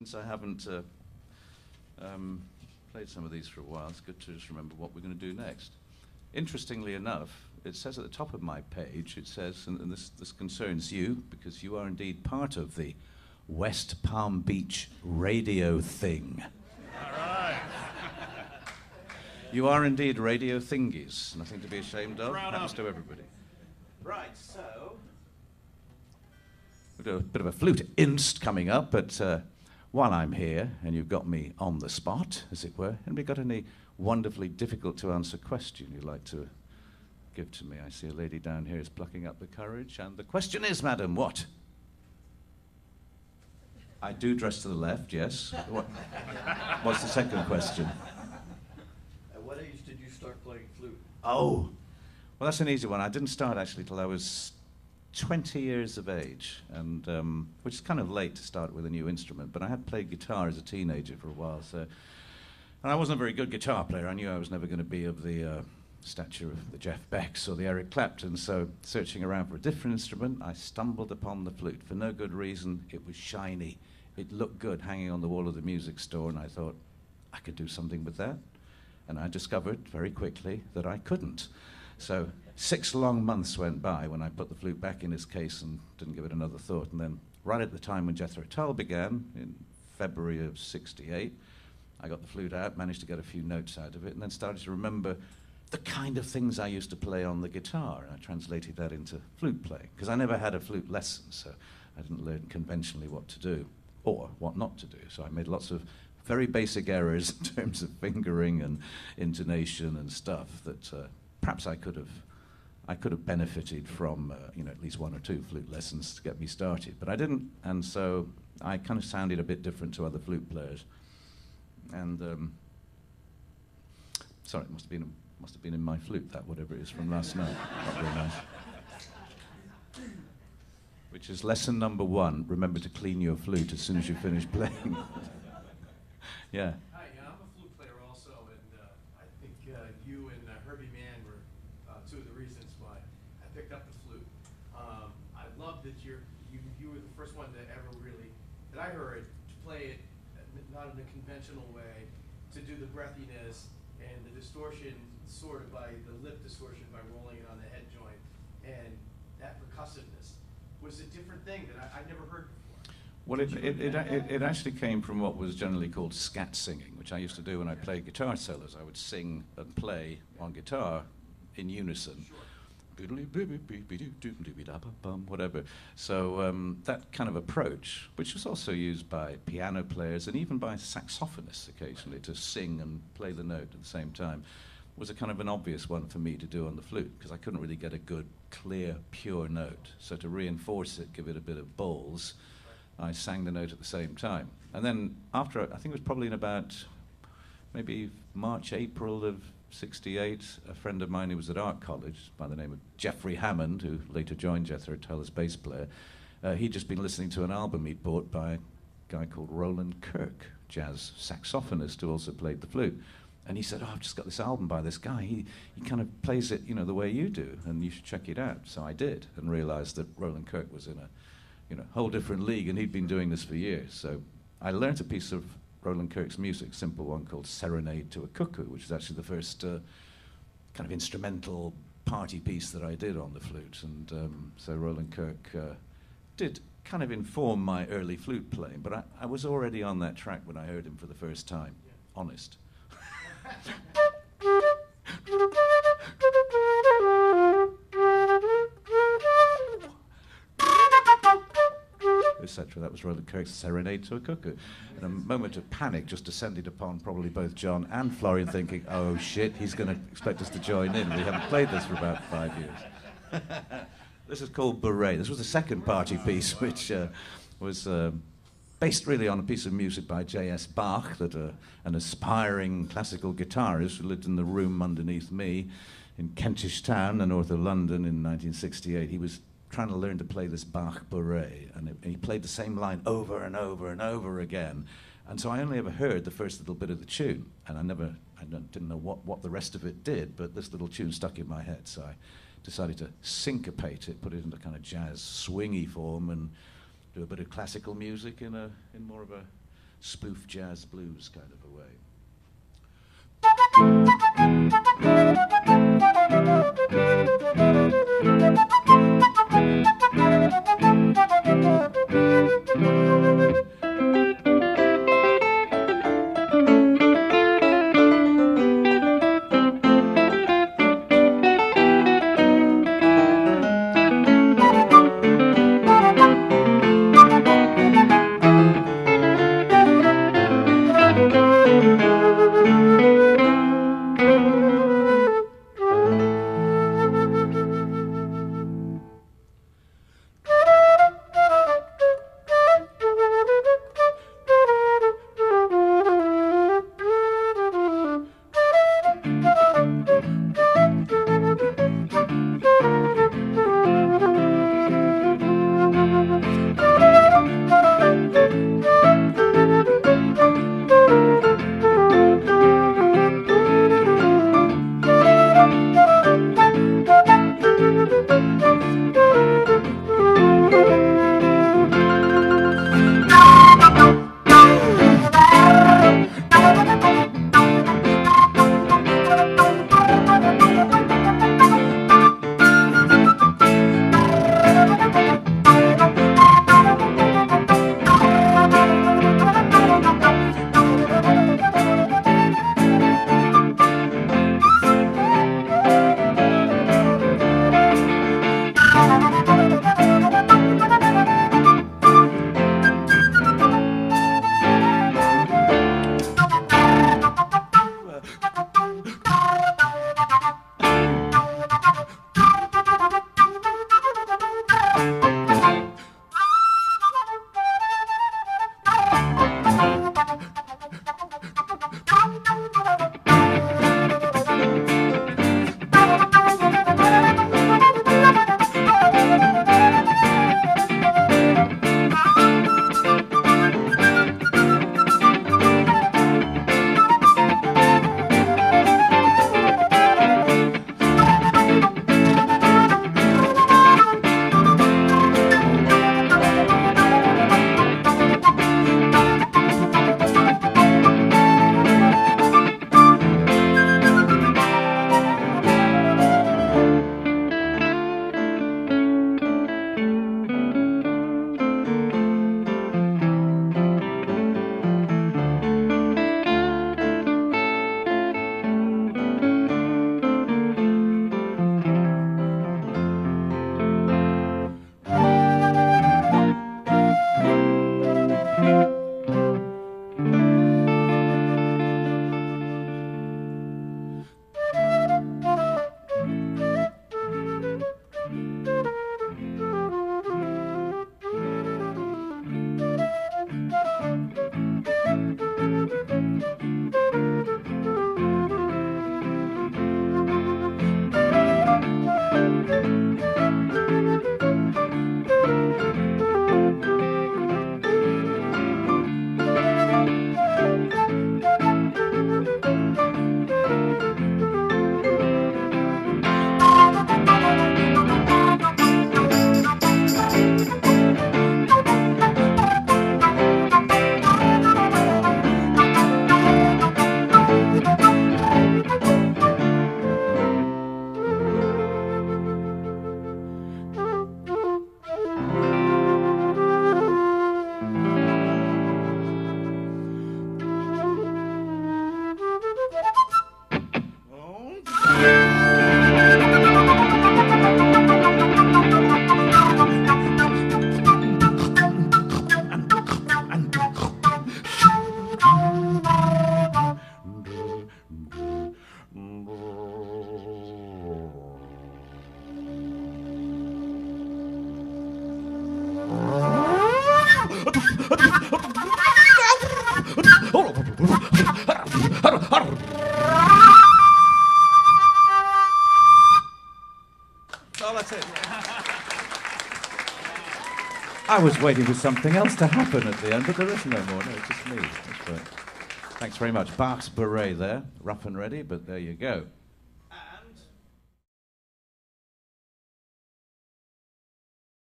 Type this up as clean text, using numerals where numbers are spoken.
Since I haven't played some of these for a while, it's good to just remember what we're going to do next. Interestingly enough, it says at the top of my page, it says, and this concerns you, because you are indeed part of the West Palm Beach radio thing. All right. You are indeed radio thingies. Nothing to be ashamed of. Proud Happens of. to everybody. Right, so we'll do a bit of a flute inst coming up, but while I'm here, and you've got me on the spot, as it were, anybody got any wonderfully difficult to answer question you'd like to give to me? I see a lady down here is plucking up the courage, and the question is, madam, what? I do dress to the left, yes. What's the second question? At what age did you start playing flute? Oh, well, that's an easy one. I didn't start actually till I was 20 years of age, and which is kind of late to start with a new instrument, but I had played guitar as a teenager for a while, so, and I wasn't a very good guitar player. I knew I was never going to be of the stature of the Jeff Becks or the Eric Clapton, so searching around for a different instrument, I stumbled upon the flute for no good reason. It was shiny. It looked good hanging on the wall of the music store, and I thought I could do something with that, and I discovered very quickly that I couldn't. So 6 long months went by when I put the flute back in its case and didn't give it another thought. And then right at the time when Jethro Tull began, in February of '68, I got the flute out, managed to get a few notes out of it, and then started to remember the kind of things I used to play on the guitar. And I translated that into flute playing, because I never had a flute lesson, so I didn't learn conventionally what to do or what not to do. So I made lots of very basic errors in terms of fingering and intonation and stuff that perhaps I could have benefited from, at least 1 or 2 flute lessons to get me started, but I didn't, and so I kind of sounded a bit different to other flute players. And sorry, it must have been in my flute, that whatever it is from last night. Not very nice. Which is lesson number 1: remember to clean your flute as soon as you finish playing. Yeah. Hi, I'm a flute player also, and I think you and Herbie Mann were 2 of the reasons why I picked up the flute. I love that you were the first one to ever really, that I heard, to play it not in a conventional way, to do the breathiness and the distortion sort of by the lip distortion by rolling it on the head joint, and that percussiveness was a different thing that I never heard before. Well, it actually came from what was generally called scat singing, which I used to do when I played guitar solos. I would sing and play on guitar in unison. Sure. Whatever. So that kind of approach, which was also used by piano players and even by saxophonists occasionally to sing and play the note at the same time, was a kind of an obvious one for me to do on the flute, because I couldn't really get a good, clear, pure note. So to reinforce it, give it a bit of balls, I sang the note at the same time. And then after, I think it was probably in about maybe March, April of '68, a friend of mine who was at art college by the name of Jeffrey Hammond, who later joined Jethro Tull as bass player, he'd just been listening to an album he'd bought by a guy called Roland Kirk, jazz saxophonist who also played the flute. And he said, "Oh, I've just got this album by this guy. He kind of plays it, the way you do, and you should check it out." So I did, and realized that Roland Kirk was in a whole different league, and he'd been doing this for years. So I learned a piece of Roland Kirk's music, simple one called Serenade to a Cuckoo, which is actually the first kind of instrumental party piece that I did on the flute. And so Roland Kirk did kind of inform my early flute playing, but I was already on that track when I heard him for the first time, honest. Etc. That was Roland Kirk's Serenade to a Cuckoo. And a moment of panic just descended upon probably both John and Florian, thinking, "Oh shit, he's going to expect us to join in. We haven't played this for about 5 years." This is called Beret. This was the second party piece, which was based really on a piece of music by J.S. Bach, that an aspiring classical guitarist who lived in the room underneath me in Kentish Town, the north of London, in 1968. He was trying to learn to play this Bach Beret, and he played the same line over and over and over again. And so I only ever heard the first little bit of the tune, and I didn't know what the rest of it did, but this little tune stuck in my head, so I decided to syncopate it, put it into kind of jazz swingy form, and do a bit of classical music in more of a spoof jazz blues kind of a way. Oh, that's it. I was waiting for something else to happen at the end, but there is no more. No, it's just me. That's right. Thanks very much. Bach's Beret there. Rough and ready, but there you go.